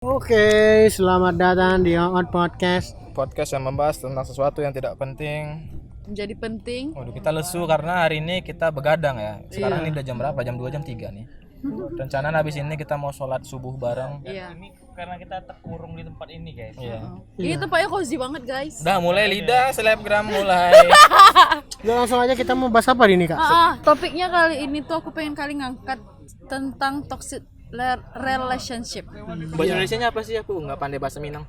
Oke, selamat datang di Out Podcast. Podcast yang membahas tentang sesuatu yang tidak penting. Menjadi penting. Waduh, kita lesu karena hari ini kita begadang ya. Sekarang Iya. ini udah jam berapa? Jam 2, jam 3 nih. Rencana habis ini kita mau sholat subuh bareng. Iya. Ini karena kita terkurung di tempat ini guys. Iya. Ini tempatnya cozy banget, guys. Udah mulai lidah selebgram mulai. Udah langsung aja kita mau bahas apa hari ini, Kak? Topiknya kali ini tuh aku pengen kali ngangkat tentang toxic relationship. Bahasa Indonesianya apa sih? Aku nggak pandai bahasa Minang.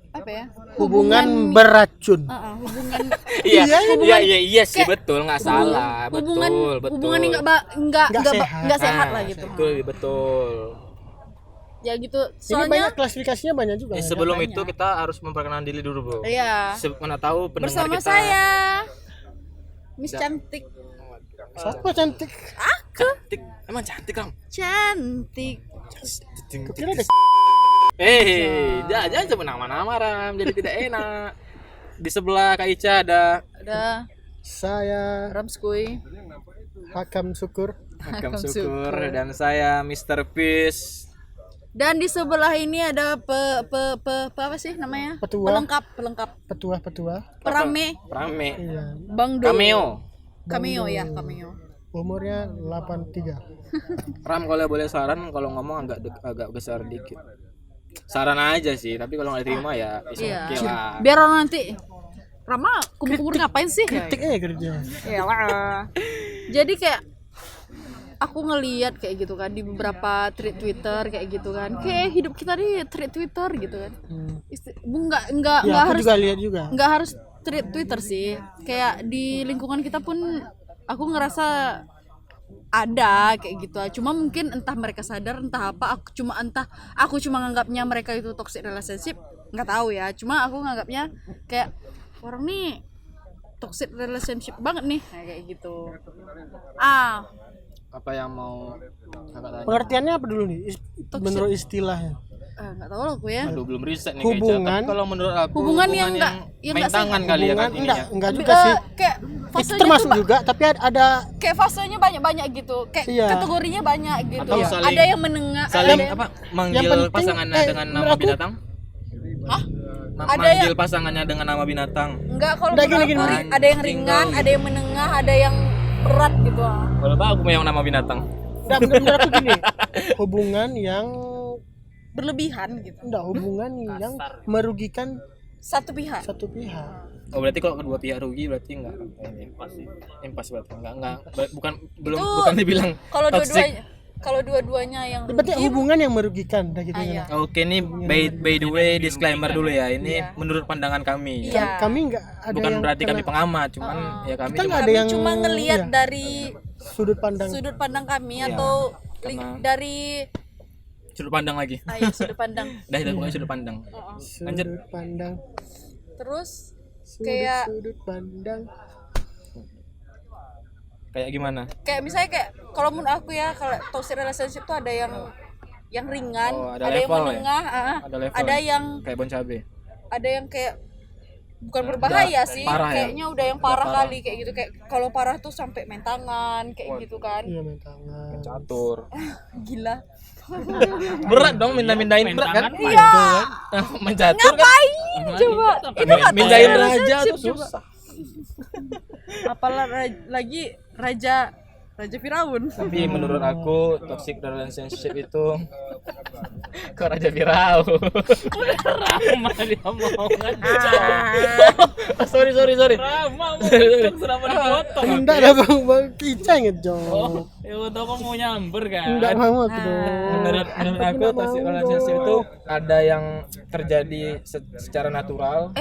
Apa ya? Hubungan beracun. Hubungan Iya sih, kayak betul, nggak salah. hubungan Betul. hubungan yang nggak sehat lah gitu. Betul. Ya gitu. Ini Soalnya banyak klasifikasinya banyak juga. Sebelum banyak. itu kita harus memperkenalkan diri dulu, Bro. iya. Mana tahu pendengar Bersama kita. saya Miss Cantik. Siapa cantik? Cantik. Emang cantik, Ram? Cantik. Kira ada Jangan sebut nama-nama Ram, jadi tidak enak. Di sebelah Kak Ica ada Ada saya Ramskui. Hakam Syukur. Hakam Syukur dan saya Mr. Peace. Dan di sebelah ini ada apa sih namanya? Petua. Pelengkap. Petua. Perame. Rame. Iya. Bang Do. Cameo. Cameo. Umurnya 83. Ram, kalau boleh saran, kalau ngomong agak besar dikit. Saran aja sih, tapi kalau nggak diterima ya Iya. oke lah. Biar orang nanti Rama kumur-kumur ngapain sih? Kritik aja kerja. Iyalah. Jadi kayak aku ngelihat kayak gitu kan di beberapa tweet Twitter kayak gitu kan. Kayak hidup kita di tweet Twitter gitu kan. Enggak Ya, aku harus juga lihat juga. nggak harus tweet Twitter sih. Kayak di lingkungan kita pun aku ngerasa ada kayak gitu. Cuma mungkin entah mereka sadar entah apa, aku cuma nganggapnya mereka itu toxic relationship, nggak tahu ya. Cuma aku nganggapnya kayak orang nih toxic relationship banget nih kayak gitu. Apa yang mau kakak tanya? Pengertiannya apa dulu nih? Menurut istilahnya. Nggak tahu lah aku ya. Aduh, belum riset nih Hubungan- Kak Ica. Tapi kalau menurut aku Hubungan yang yang yang main nggak tangan kali ya Hubungan kan ininya. enggak juga sih. Kayak Itu fasenya termasuk tuh juga, tapi ada kayak fasenya banyak gitu. Kayak Iya. kategorinya banyak gitu. Atau saling- Ada yang menengah, Saling ada yang- apa? Manggil penting, pasangannya dengan nama menurut aku- binatang? Hah? Ada Manggil pasangannya dengan nama binatang. Enggak, kalau Udah, menurut gini. aku ada yang ringan, ada yang menengah, ada yang berat gitu. Kalau tahu aku yang nama binatang. enggak benar aku gini. Hubungan yang Berlebihan gitu. hubungan yang merugikan Satu pihak. satu pihak. Oh, berarti kalau kedua pihak rugi berarti enggak impas berarti enggak bukan dibilang Kalau toxic. dua-duanya yang Berarti rugi. hubungan yang merugikan dah gitu. Iya. Oke, nih by the way disclaimer dulu ya. Ini menurut pandangan kami. Iya. Kami enggak ada Bukan yang berarti kami kena pengamat, cuman ya kami Kita cuma nggak ada Kami yang cuma ngelihat iya, dari sudut pandang. sudut pandang kami Iya, atau karena- dari sudut pandang lagi. sudut pandang. Dah itu pokoknya sudut pandang. Lanjut. Sudut pandang. Terus kayak Sudut pandang. Kayak gimana? kayak misalnya kayak kalau menurut aku ya, kalau toxic relationship tuh ada yang ringan, Oh, ada ada yang level ya? menengah, Ada level. ada yang Kayak bon cabe. ada yang kayak bukan berbahaya sih, parah ya? kayaknya udah yang parah parah. kali kayak gitu. Kayak kalau parah tuh sampai main tangan kayak gitu kan. Iya, main tangan. Catur. Gila. Berat dong mindahin berat kan? Iya. Mencatur kan? Ngapain coba? Itu nggak Mindahin toxic raja relationship tuh coba. susah. Lagi Raja Firaun. Tapi menurut aku toxic relationship itu kok Raja Firaun. Rama dia omongan. sorry. Rama mau kenapa dipotong? Enggak ada bang Ica ngejok. Ya udah kok mau nyamber kan. Enggak mau tuh dong. Menurut aku toxic relationship itu ada yang terjadi secara natural.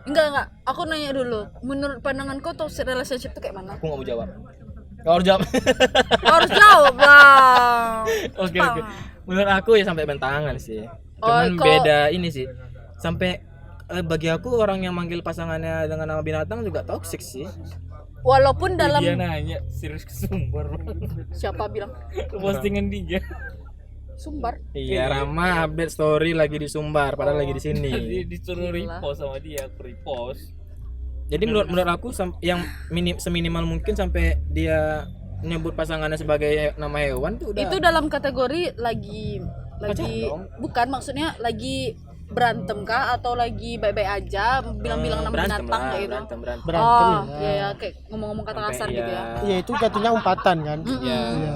Enggak. Aku nanya dulu. Menurut pandangan kau toxic relationship itu kayak mana? Aku nggak mau jawab. Kau harus jawab. Harus jawab lah. Oke. Menurut aku ya sampai bentangan sih. Oh, Cuman kalau- beda ini sih. Sampai bagi aku orang yang manggil pasangannya dengan nama binatang juga toxic sih. Walaupun dalam Dia nanya serius ke sumber. siapa bilang Ke postingan dia. Sumbar? Iya, Rama update story lagi di Sumbar padahal lagi di sini. Dia disuruh Gila. repost sama dia, aku repost. Jadi menurut aku yang seminimal mungkin sampai dia nyebut pasangannya sebagai nama hewan tuh udah Itu dalam kategori lagi lagi dong. bukan maksudnya lagi berantem kah atau lagi baik-baik aja bilang-bilang nama Berantem binatang lah, kayak gitu. berantem Berantem Oh, ya. iya kayak ngomong-ngomong kata kasar Sampai gitu ya. Iya itu jatuhnya umpatan kan. Iya. Iya.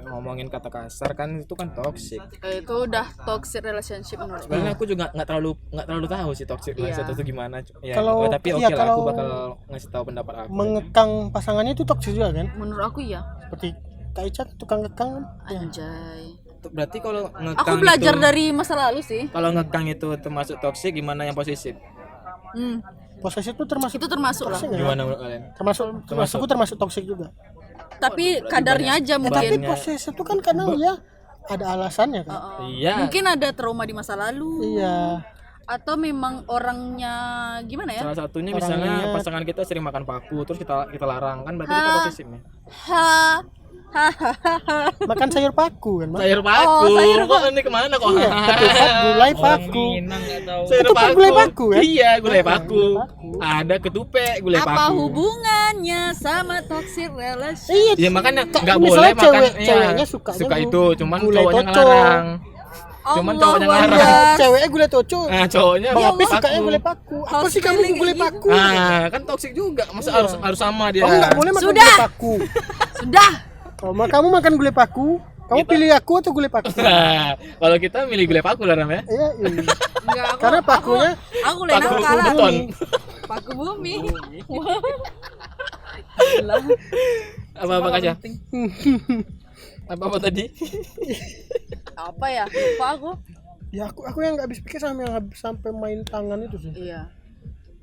Ngomongin kata kasar kan itu kan toxic. Itu udah toxic relationship menurut gue. Sebenarnya aku juga nggak terlalu tahu sih toxic Iya. relationship itu gimana. Ya, Kalau- tapi iya, oke lah aku kalau bakal ngasih tahu pendapat aku. Mengekang pasangannya itu toksik juga kan? Menurut aku ya. Seperti Kak Ica tukang ngekang kan? Anjay. Berarti kalau ngekang Aku belajar itu, dari masa lalu sih. kalau ngekang itu termasuk toxic, gimana yang posesif? Posesif itu termasuk Itu termasuk lah. toksik nggak? Gimana menurut kalian? Termasuk aku termasuk toksik juga. Tapi kadarnya aja Tapi mungkin. posesif itu kan karena ya ada alasannya kan. Iya. Mungkin ada trauma di masa lalu. Iya. Atau memang orangnya gimana ya? Salah satunya misalnya pasangan kita sering makan paku, terus kita larang kan berarti kita posesif nih. Makan sayur paku kan, Mak? Sayur paku. Kok ini kemana kok? Iya, ketupat gulai paku. Minang nggak tahu. Sayur Ketupat gulai paku kan? Iya, gulai paku. Ada ketupat gulai Apa paku. hubungannya sama toxic relationship? Iya. Ya makanya nggak misalnya boleh makan ceweknya sukanya suka itu, cuman gulai cowoknya toco. ngelarang. Cuman cowoknya ngelarang. Akbar. Ceweknya gulai toco. Nah, cowoknya Bang Apis paku. sukanya gulai paku. Apa sih kamu gulai paku? Nah, kan toksik juga. Masa harus sama dia. Kamu nggak boleh makan Sudah. gulai paku. Sudah. Kalau kamu makan gulai paku, kamu pilih aku atau gulai paku? Nah, kalau kita milih gulai paku lah namanya. Iya, iya. Enggak, aku, Karena pakunya aku lena Paku kalah. beton. Paku bumi. Apa Kaca? Apa tadi? Apa ya? Lupa aku. ya aku yang nggak habis pikir sampai main tangan itu sih. Iya.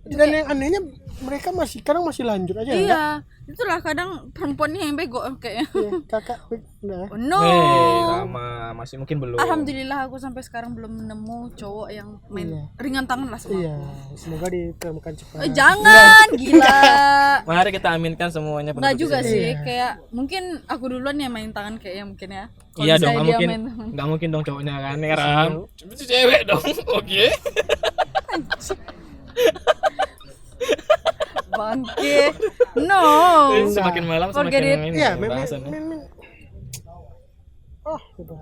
Dan yang anehnya mereka kadang masih lanjut aja ya. Iya. Itulah kadang perempuannya yang bego kayaknya. Iya, kakak udah. Oh, no. Rama masih mungkin belum. Alhamdulillah aku sampai sekarang belum nemu cowok yang main Iya. ringan tangan lah sama. Iya, semoga ditemukan cepat. Jangan, gila. Mari kita aminkan semuanya. Enggak penutup juga sesi. sih, kayak mungkin aku duluan yang main tangan kayaknya mungkin ya. Kalau Iya misalnya dong, nggak dia mungkin. main tangan. Nggak mungkin dong cowoknya kan, ya Ram. Cuma si cewek dong. Oke. Bangke. No. Semakin malam Forget semakin it. ini. Iya, bahasannya. Oh, gitu.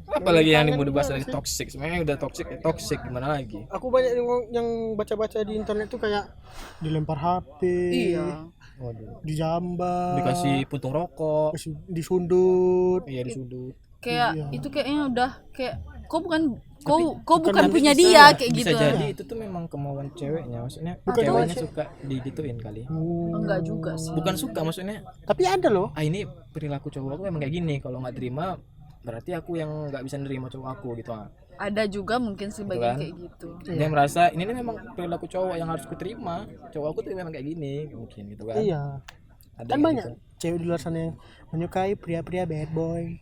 Apalagi yang mau dibahas dari toxic. Sebenarnya udah toxic gimana lagi? Aku banyak yang baca-baca di internet tuh kayak dilempar HP, Iya. Waduh. dijambak, Dikasih puntung rokok. disundut. Iya di sudut. Kayak itu kayaknya udah kayak kau bukan Tapi punya bisa- dia kayak gitu. Bisa jadi itu tuh memang kemauan ceweknya. Maksudnya Bukan ceweknya cewek. suka digituin kali. Enggak juga sih. Bukan suka maksudnya. Tapi ada loh. Ini perilaku cowok aku memang kayak gini. Kalau nggak terima berarti aku yang nggak bisa nerima cowok aku gitu. Ada juga mungkin sebagian Kan? kayak gitu. Dia merasa ini nih memang perilaku cowok yang harus kuterima. Cowok aku tuh memang kayak gini mungkin gitu kan. Iya. Ada Kan yang banyak gitu. cewek di luar sana yang menyukai pria-pria bad boy.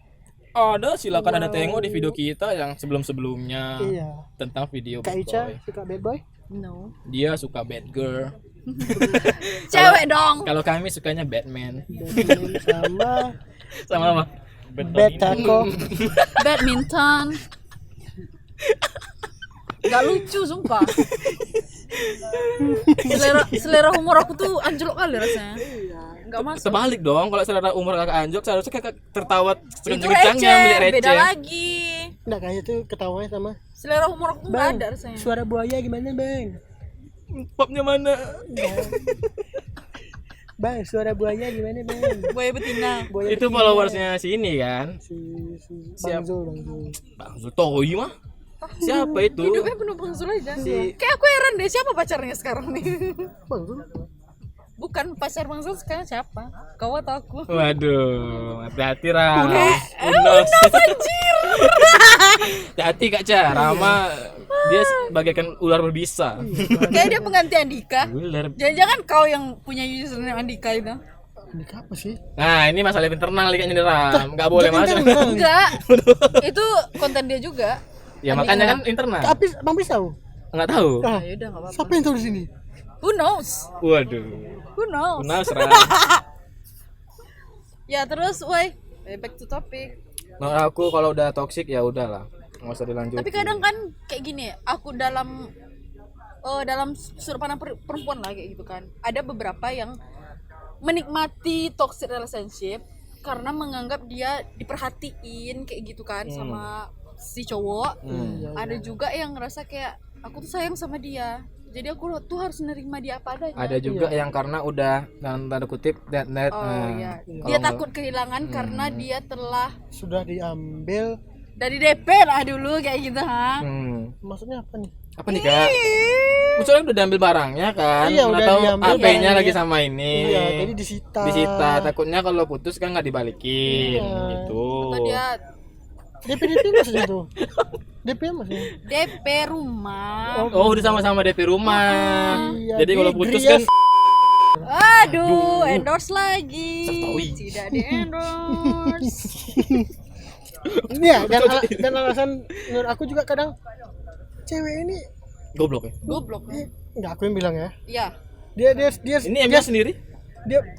Ada, silakan ada tengok di video kita yang sebelum-sebelumnya Iya. tentang video Kak bad Ica boy. suka bad boy? No. Dia suka bad girl. Cewek dong. Kalau kami sukanya Batman. Batman sama Sama-sama. bad taco. Badminton. Gak lucu sumpah. selera humor aku tuh anjlok kali rasanya. Gak masuk. Sebalik dong, kalau selera umur kakak anjok seharusnya kakak tertawa Itu sekencang-kencangnya receh, milik beda receh. lagi. Nggak kayak tuh ketawanya sama Selera humor aku tuh gak ada rasanya. suara buaya gimana bang? Popnya mana? Bang suara buaya gimana bang? Buaya betina. Buaya Itu followersnya si ini kan. si Siap. Bang Zul. Bang Zultoy mah. Siapa itu? Hidupnya penuh pengsul aja. Kayak aku heran deh siapa pacarnya sekarang nih. Bang Zul. Bukan pacar Bang Zul sekarang siapa? Kau atau aku? Waduh, hati-hati Ram. Unos anjir. Hati-hati Kak Ca, Rama dia bagaikan ular berbisa. Kayak dia pengganti Andika. Ular. Jangan-jangan kau yang punya username Andika itu? Ini apa sih? Nah, ini masalah internal kayaknya nih Ram. Enggak boleh masuk. Enggak. Itu konten dia juga. Ya makanya kan internal. Tapi Bang Pis tahu? Enggak tahu. Ah, Ya udah enggak apa-apa. siapa yang tahu di sini? Who knows? Waduh. Who knows? Kenal Ram. Ya terus, woi, back to topic. Menurut aku kalau udah toksik ya udahlah. Enggak usah dilanjutin. Tapi kadang kan kayak gini, aku dalam sudut pandang perempuan lah kayak gitu kan. Ada beberapa yang menikmati toxic relationship karena menganggap dia diperhatiin kayak gitu kan sama si cowok, Hmm. ada juga yang ngerasa kayak aku tuh sayang sama dia. Jadi aku tuh harus nerima dia apa adanya. Ada juga yang karena udah dalam tanda kutip Oh iya. kalau Dia nggak- takut kehilangan karena dia telah Sudah diambil. dari DP lah dulu kayak gitu, ha. Maksudnya apa nih? Apa nih kak? Soalnya udah diambil barangnya kan, Iya, udah tahu diambil HP-nya barangnya. lagi sama ini. Iya, jadi disita. Takutnya kalau putus kan nggak dibalikin Iya. gitu. Atau dia DP maksudnya itu. DP maksudnya. DP rumah. Oh, udah sama-sama DP rumah. Iya, Jadi kalau di putus Grias. kan Aduh, endorse lagi. Sertawi. Tidak di endorse. Iya, dan alasan menurut aku juga kadang cewek ini goblok ya. Goblok. enggak, aku yang bilang ya. Iya. Dia Ini Emil sendiri?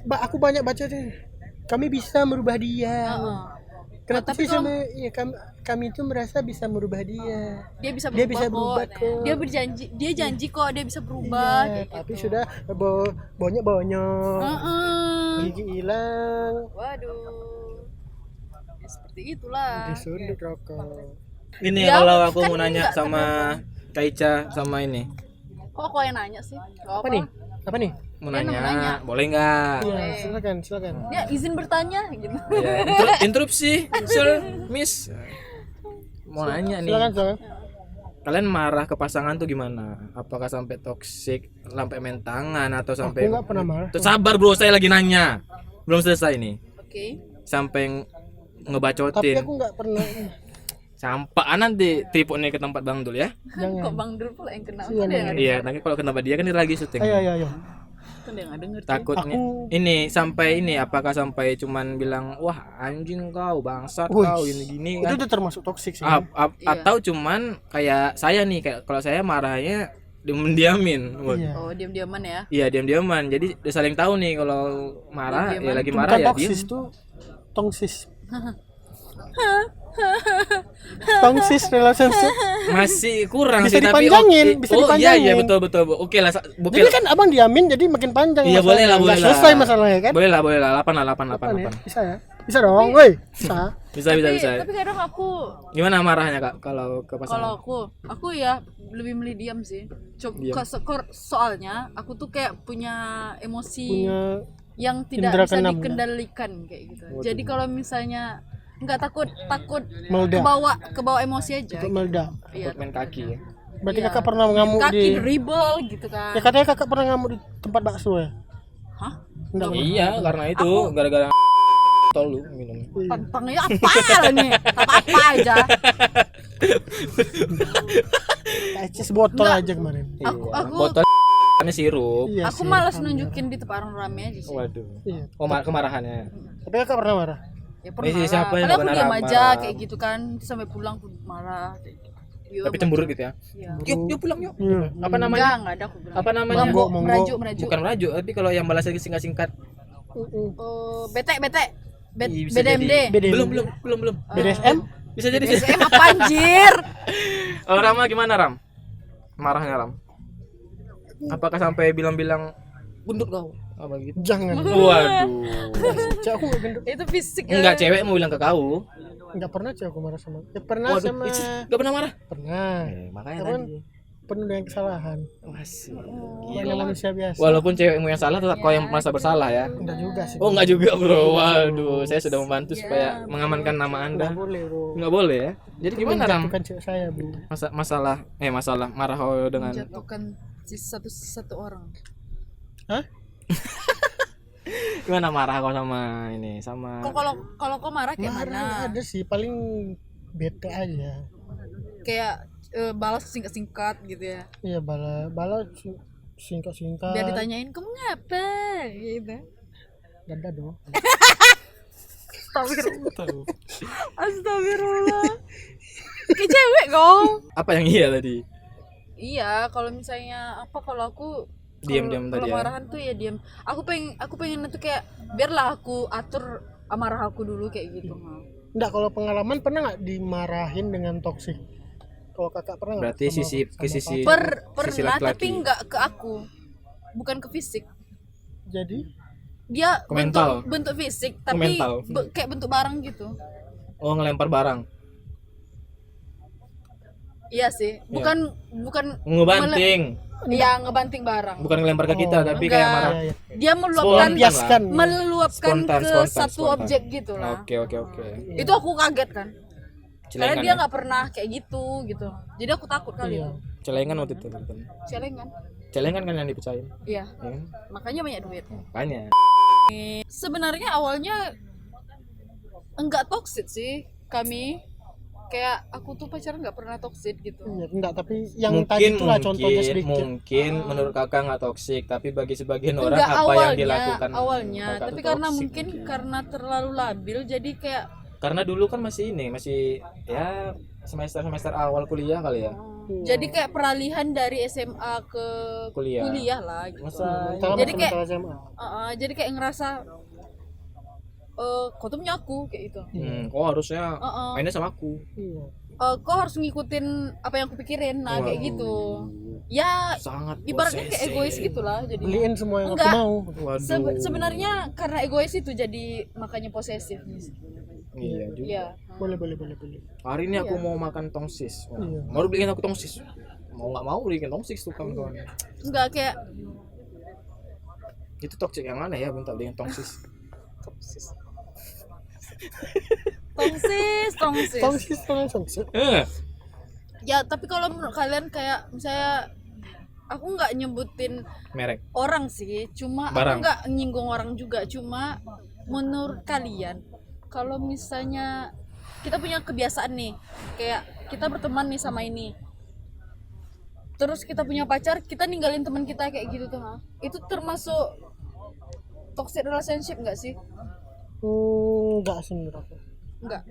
aku banyak baca deh. Kami bisa merubah dia. Heeh. Kenapa Tapi sih kalau- sama ya, kami itu merasa bisa merubah dia. Dia bisa Dia berubah, bisa berubah kok. Dia berjanji, dia janji kok dia bisa berubah Iya, kayak tapi gitu. sudah banyak Heeh. gigi hilang, Waduh. Ya, seperti itulah. disundut rokok. Ini Ya, kalau aku kan mau nanya nggak sama Kaica sama ini. Kok kau yang nanya sih? Gak Apa nih? Apa nih? Mau Dia nanya, nanya. boleh nggak? Iya, silakan. Ya izin bertanya gitu. Ya, interupsi, sir, miss. Mau nanya nih. Silakan. Kalian marah ke pasangan tuh gimana? Apakah sampai toksik, sampai main tangan atau Aku sampai nggak pernah marah. Tuh, sabar bro, saya lagi nanya. Belum selesai nih. Oke. Sampai Tapi ngebacotin. aku nggak pernah. Sampah nanti tipu nih ke tempat Bang Dul ya. Jangan. Kok Bang Dul pula yang kena? Iya, Kan dia nggak Iya, nanti kalau kenapa dia kan dia lagi syuting. Ayo. kan dia nggak denger. Takutnya Aku- ini sampai ini apakah sampai cuman bilang wah anjing kau bangsat Wih, kau gini-gini Itu kan. udah termasuk toksik sih. Ap- Iya. Atau cuman kayak saya nih kayak kalau saya marahnya diam-diamin. Iya. Oh diam-diaman ya. Iya diam-diaman. Jadi udah saling tahu nih kalau marah Diam-diaman. ya lagi Itu marah bukan ya toksis diem. tuh tongsis. Tongsis relationship. Masih kurang Bisa sih tapi dipanjangin, bisa oh iya iya dipanjangin. betul. Oke lah oke Jadi lah. kan abang diamin jadi makin panjang. Iya boleh lah boleh Nggak lah. selesai masalahnya kan? Boleh lah 8 lah 8. Apa nih? Bisa ya? Bisa dong, woi. Bisa. Tapi kadang aku Gimana marahnya Kak kalau ke kalau pasangan? aku ya lebih milih diam sih. Diam. Soalnya aku tuh kayak punya emosi Punya yang tidak indera bisa keenam, dikendalikan kayak gitu. Jadi kalau misalnya nggak takut meledak. ke bawah emosi aja. Untuk meledak. Iya. Main kaki ya. Berarti Iya. kakak pernah ngamuk Kaki di. dribble gitu kan. Ya katanya kakak pernah ngamuk di tempat bakso ya? Hah? Enggak. Iya, karena itu gara-gara tol lu minum. Tantangnya apa nih? Apa aja. Kayak botol aja kemarin. Aku botol ini sirup. Iya aku sih. malas nunjukin di tempat orang rame aja sih. Waduh. Iya. Oh, kemarahannya. Tapi kakak pernah marah? Ya pernah. Ini siapa yang Padahal nggak aku pernah diam marah? aja kayak gitu kan sampai pulang aku marah. kayak gitu. Iya, Tapi cemberut gitu ya. Iya. Yuk pulang yuk. Iya. Apa namanya? Enggak ada aku bilang. Apa namanya? Monggo, monggo. Merajuk. Bukan merajuk, tapi kalau yang balas singkat-singkat. Oh, bete. Iya, bisa BDMD. jadi. BDMD. Belum. BDSM? Bisa jadi. BDSM apa anjir? Oh, Rama gimana, Ram? Marahnya, Ram? Apakah sampai bilang-bilang gendut kau? Apa gitu? Jangan. Waduh. Cewek aku nggak gendut. Itu fisik. Enggak, cewek mau bilang ke kau. Enggak pernah cewek aku marah sama. Ya pernah Waduh, sama. enggak pernah marah. Pernah. Makanya Cuman tadi. penuh dengan kesalahan. Masih. Banyak manusia biasa. Walaupun cewekmu yang salah tetap kau yang merasa bersalah ya. Enggak juga sih. Oh enggak juga bro, waduh saya sudah membantu supaya mengamankan nama anda. Enggak boleh, Bro. Enggak boleh ya. Jadi gimana Ram? Bukan cewek saya, Bu. Masalah marah kau dengan Menjatuhkan satu orang. Hah? gimana marah kau sama ini sama Kok kalau kau marah kayak Marah mana? ada sih, paling bete aja. Kayak balas singkat-singkat gitu ya. Iya, bala singkat-singkat. Biar ditanyain kamu ngapa gitu. Dada dong. Astagfirullah. Kayak cewek kau. apa yang iya tadi? Iya, kalau misalnya kalau aku Diam-diam kalau tadi ya? marahan tuh ya diam. Aku pengen itu kayak biarlah aku atur amarah aku dulu kayak gitu. Enggak, kalau pengalaman pernah nggak dimarahin dengan toksik? Kalau kakak pernah nggak? Berarti sama- sisi ke sama sisi pacar? sisi Pernah laki-laki. tapi nggak ke aku. Bukan ke fisik. Jadi Dia Ke mental. bentuk fisik Ke tapi mental. kayak bentuk barang gitu. Oh ngelempar barang. Iya sih, bukan Ngebanting, Iya, ngebanting barang. bukan ngelempar ke kita, tapi enggak. kayak marah. Iya, iya. Dia meluapkan Melampiaskan. meluapkan Spontan, ke spontan, satu spontan. objek gitu lah. Oke. Itu aku kaget kan. Karena Celengan dia ya? nggak pernah kayak gitu. Jadi aku takut kali Iya. itu. Celengan waktu itu. Celengan. Celengan kan yang dipecahin. Iya, Ya kan? makanya banyak duit. Makanya. Sebenarnya awalnya enggak toxic sih kami. Kayak aku tuh pacaran nggak pernah toxic gitu. Iya, enggak, tapi yang tadi itulah contohnya sedikit. Mungkin menurut kakak nggak toksik, tapi bagi sebagian orang Enggak apa yang dilakukan awalnya, kakak tapi tuh karena toksik mungkin karena terlalu labil jadi kayak karena dulu kan masih ya semester awal kuliah kali ya. jadi kayak peralihan dari SMA ke Kuliah. lah gitu. Masa Kalau Jadi kayak- semester SMA. Jadi kayak ngerasa kau tuh punya aku kayak gitu. kok harusnya Heeh. mainnya sama aku. Iya. Kau harus ngikutin apa yang aku pikirin, nah kayak Waduh. gitu. Ya Sangat ibaratnya kayak posesif. egois gitulah jadi. Beliin semua yang Enggak. aku mau. Waduh. Sebenarnya karena egois itu jadi makanya posesif. Iya juga. Iya. Boleh. Hari ini aku Iya. mau makan tongsis. Wah, Iya. baru beliin aku tongsis. Mau nggak mau beliin tongsis tuh kawan-kawan. Enggak kayak Itu toksik yang mana ya minta beliin tongsis? tongsis. Tongsis. Ya tapi kalau menurut kalian kayak misalnya aku nggak nyebutin Merek. orang sih, cuma Barang. aku nggak nyinggung orang juga, cuma menurut kalian kalau misalnya kita punya kebiasaan nih, kayak kita berteman nih sama ini, terus kita punya pacar, kita ninggalin teman kita kayak gitu tuh, itu termasuk toxic relationship nggak sih? Enggak sih menurut aku. Enggak.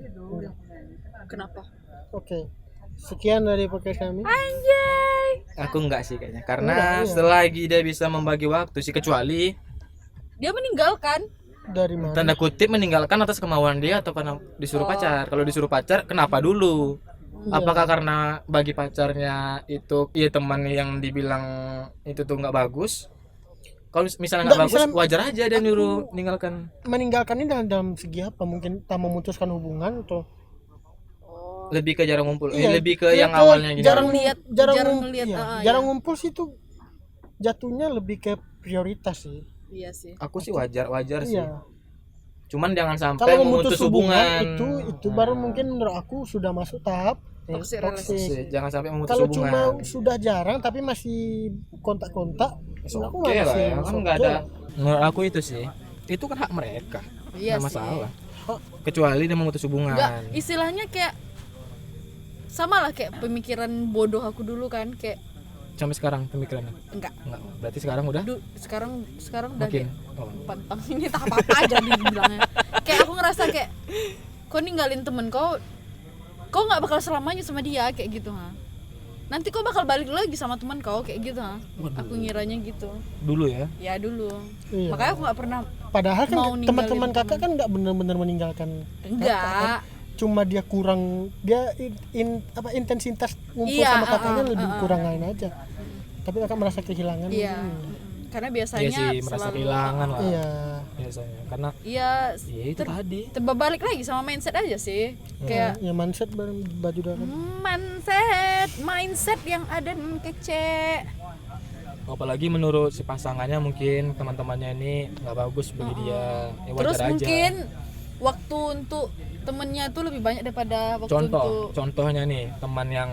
Kenapa? Oke. Sekian dari podcast kami. Anjay. Aku enggak sih kayaknya. Karena Enggak, iya. selagi dia bisa membagi waktu sih, kecuali Dia meninggalkan. Dari mana? tanda kutip meninggalkan atas kemauan dia atau karena disuruh pacar. Kalau disuruh pacar, kenapa dulu? Iya. Apakah karena bagi pacarnya itu iya teman yang dibilang itu tuh nggak bagus? Kalau misalnya nggak Nggak, bagus, misalnya wajar aja dia nyuruh meninggalkan. Meninggalkan ini dalam segi apa? Mungkin tak memutuskan hubungan atau Lebih ke jarang ngumpul. Iya, Lebih ke iya, yang ke awalnya gini. Jarang lihat, jarang ngumpul, ngeliat, iya. iya. Jarang ngumpul sih itu jatuhnya lebih ke prioritas sih. Iya sih. Aku sih wajar sih. Iya. Cuman jangan sampai Kalau memutus memutus hubungan hubungan. itu baru mungkin menurut aku sudah masuk tahap Toxic Toxic. Jangan sampai memutus Kalau hubungan. cuma sudah jarang tapi masih kontak-kontak, menurut aku Oke lah masih ya, kan oke nggak ada. lah. Menurut aku itu sih, itu kan hak mereka, Iya nggak sih. masalah. Kecuali dia memutus hubungan. Enggak, istilahnya kayak sama lah kayak pemikiran bodoh aku dulu kan, kayak Sampai sekarang pemikirannya. enggak. Berarti sekarang udah Sekarang udah makin. kayak pantang ini tak apa-apa aja dibilangnya. Kayak aku ngerasa kayak kau ninggalin temen kau nggak bakal selamanya sama dia kayak gitu nanti kau bakal balik lagi sama teman kau kayak gitu aku ngiranya gitu Dulu ya. ya dulu. Iya. Makanya aku nggak pernah Padahal kan mau ninggalin teman-teman kakak temen. kan nggak benar-benar meninggalkan. enggak Cuma dia kurang intensitas ngumpul Iya, sama kakaknya lebih uh. kurang lain aja. Tapi kakak merasa kehilangan. iya karena biasanya Iya sih, merasa selalu kehilangan lah. Iya. Biasanya. Karena iya ya itu tadi. terbalik lagi sama mindset aja sih kayak Ya mindset baju dalam. mindset yang ada dan kece. Apalagi menurut si pasangannya mungkin teman-temannya ini nggak bagus bagi dia. Ya wajar Terus aja. mungkin waktu untuk temennya tuh lebih banyak daripada waktu untuk Contohnya nih, teman yang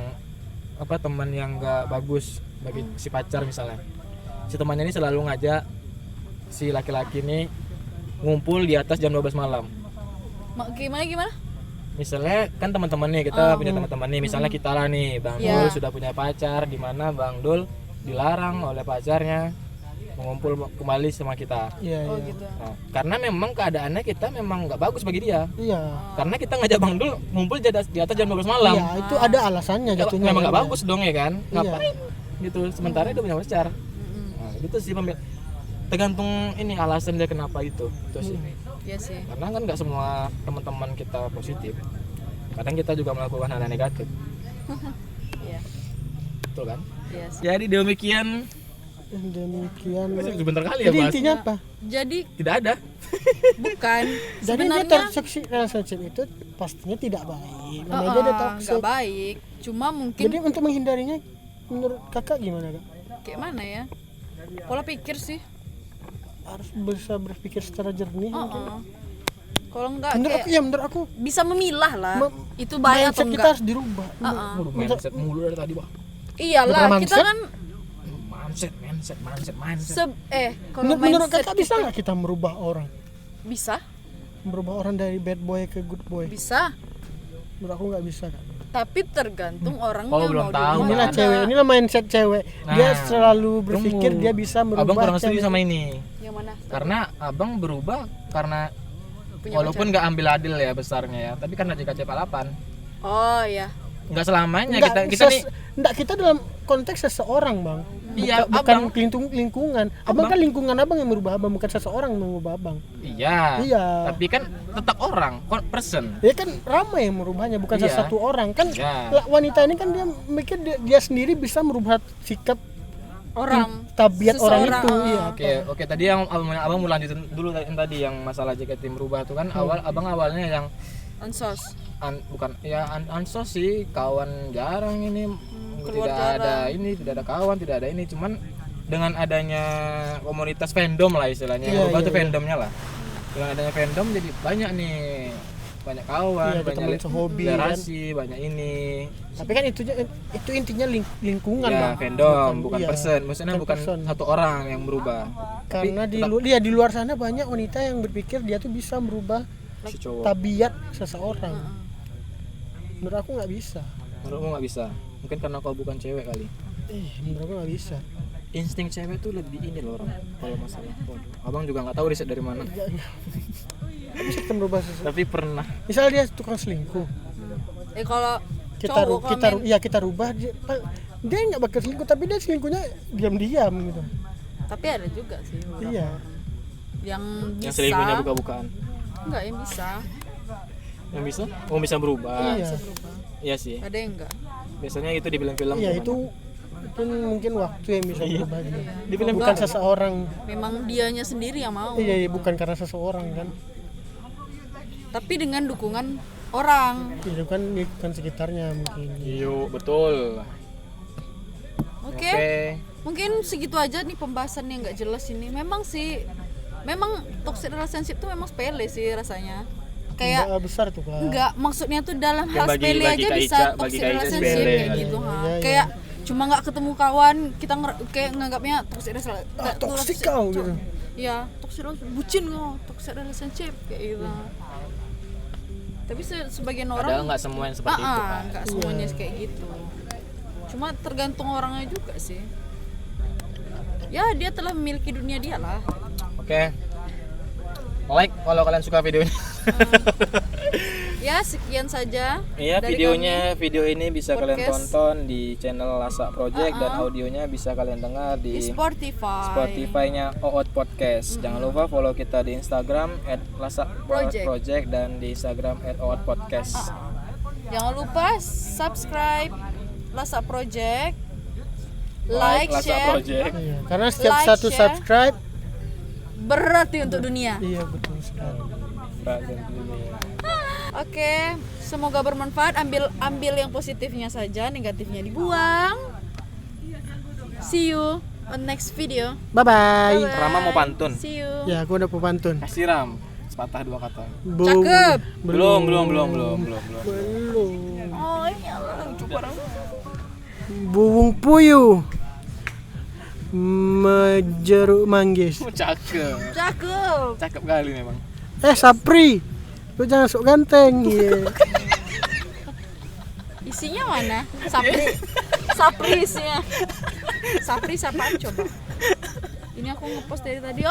nggak bagus bagi si pacar misalnya. Si temannya ini selalu ngajak si laki-laki ini ngumpul di atas jam 12 malam. gimana Misalnya kan teman-teman nih, kita punya teman-teman nih, misalnya kita lah nih, Bang Iya. Dul sudah punya pacar, di mana Bang Dul dilarang oleh pacarnya mengumpul kembali sama kita. Iya, oh iya. gitu. Nah, karena memang keadaannya kita memang nggak bagus bagi dia. Iya. Karena kita ngajak Bang Dul ngumpul di atas jam 12 malam. Iya, itu ada alasannya Ya, jatuhnya. memang nggak kan, bagus dong ya kan? Iya. Ngapain? Gitu. Sementara dia punya pacar. Nah, gitu sih tergantung ini alasan dia kenapa itu sih. Iya sih. Karena kan nggak semua teman-teman kita positif. Kadang kita juga melakukan hal yang negatif. Iya. Betul kan? Iya sih. Jadi demikian. Demikian. Sebentar kali ya Jadi Mas. intinya apa? Jadi Tidak ada. bukan Jadi dia sebenarnya toxic relationship itu pastinya tidak baik. Namanya dia ada toxic. nggak baik. Cuma mungkin Jadi untuk menghindarinya menurut kakak gimana kak? kayak mana ya? Pola pikir sih. Harus bisa berpikir secara jernih. Kalau enggak Menurut aku bisa memilah lah. Itu mindset baik atau kita enggak? harus dirubah. Waduh, mindset mulu dari tadi, Bang. Iyalah, Bukan kita mindset. kan Mindset. kalau Menurut mindset kakak bisa nggak kita merubah orang? bisa, Merubah orang dari bad boy ke good boy? bisa. Menurut aku nggak bisa kak. Tapi tergantung orangnya Oh, belum mau tahu. dirubah Inilah apa. cewek, inilah mindset cewek. Dia Nah, selalu berpikir tunggu. dia bisa merubah. Abang kurang setuju cewek. sama ini. Yang mana? Karena abang berubah karena Punya walaupun nggak ambil adil ya besarnya ya, tapi karena JKT 48 Oh ya. nggak selamanya Enggak, kita nih enggak, kita dalam konteks seseorang bang. Iya, bukan abang. lingkungan. Abang kan lingkungan abang yang merubah abang, bukan seseorang yang merubah abang. iya. Iya. Tapi kan tetap orang, person. Ya kan ramai yang merubahnya, bukan Iya. satu orang kan. Iya. Wanita ini kan dia mikir dia sendiri bisa merubah sikap Orang tabiat orang seseorang, itu. Iya. Oke, tadi yang abang mau lanjutin dulu yang tadi yang masalah JKT merubah itu kan awalnya yang ansos. bukan ya ansos sih, kawan jarang ini, keluar tidak ada kawan, tidak ada ini, cuman dengan adanya komunitas fandom lah istilahnya, yang Iya, berubah iya, tuh iya. fandomnya lah, dengan adanya fandom jadi banyak nih, banyak kawan, Iya, ada banyak teman sehobi, relasi, banyak ini. Tapi kan itu intinya lingkungan Ya, bang. fandom bukan iya. person, maksudnya bukan person. satu orang yang berubah. Karena di luar sana banyak wanita yang berpikir dia tuh bisa merubah Si cowok. tabiat seseorang. Menurut aku nggak bisa. Menurutmu nggak bisa? Mungkin karena kau bukan cewek kali. Menurut aku nggak bisa. Insting cewek tuh lebih ini loh orang kalau masalah. Waduh, abang juga nggak tahu riset dari mana. Nggak bisa kita merubah seseorang. Tapi pernah. Misal dia tukang selingkuh, Kalau kita rubah dia nggak bakal selingkuh, tapi dia selingkuhnya diam-diam gitu. tapi ada juga sih orang Iya. yang bisa. Yang selingkuhnya buka-bukaan. Enggak, yang bisa. Yang bisa? Oh, bisa berubah. Iya. Iya sih. Ada yang enggak. Biasanya itu di film-film. Iya bukan? itu mungkin waktu yang bisa berubah dia. Di film Bukan seseorang. Memang dianya sendiri yang mau. Iya, bukan karena seseorang kan. Tapi dengan dukungan orang. Itu kan lingkungan sekitarnya mungkin. Iya, betul. Oke. Mungkin segitu aja nih pembahasan yang nggak jelas ini. Memang toxic relationship tuh memang sepele sih rasanya. Kayak Nggak besar tuh kan. enggak, maksudnya tuh dalam hal bagi- sepele bagi aja Kak bisa Ica- bagi toxic Kak Ica relationship sepele. kayak gitu ha. Iya, iya. Kayak cuma nggak ketemu kawan kita kayak nganggapnya toxic relationship. Toxic kau gitu. Iya, toxic relationship, bucin kau, toxic relationship kayak gitu. Tapi sebagian orang Padahal nggak semua yang seperti itu kan. nggak semuanya kayak gitu. Cuma tergantung orangnya juga sih. Ya dia telah memiliki dunia dia lah. Oke. Like kalau kalian suka video ini. Ya sekian saja. Iya, dari video ini bisa kalian Podcast. tonton di channel Lasa Project dan audionya bisa kalian dengar kami di di Spotify. Spotify-nya OOT Podcast. Jangan lupa follow kita di Instagram @lasa_project dan di Instagram @OOT Podcast. Jangan lupa subscribe Lasa Project, like, Lasa share, Project. Iya, karena setiap Like, satu share. subscribe berarti untuk dunia. iya betul sekali. Oke, semoga bermanfaat. Ambil yang positifnya saja, negatifnya dibuang. See you on next video. Bye bye. Bye-bye. Rama mau pantun. See you. Ya, aku udah pantun. Kasih Ram, sepatah dua kata. Cakep. Belum. Belum. Oh, iyalah, coba Ram. Buung puyuh Jeruk manggis. Cakep. Cakep. Cakep kali memang. Sapri, lu jangan sok ganteng. Iya. Isinya mana? Sapri isinya. Sapri siapaan coba? Ini aku ngepost dari tadi.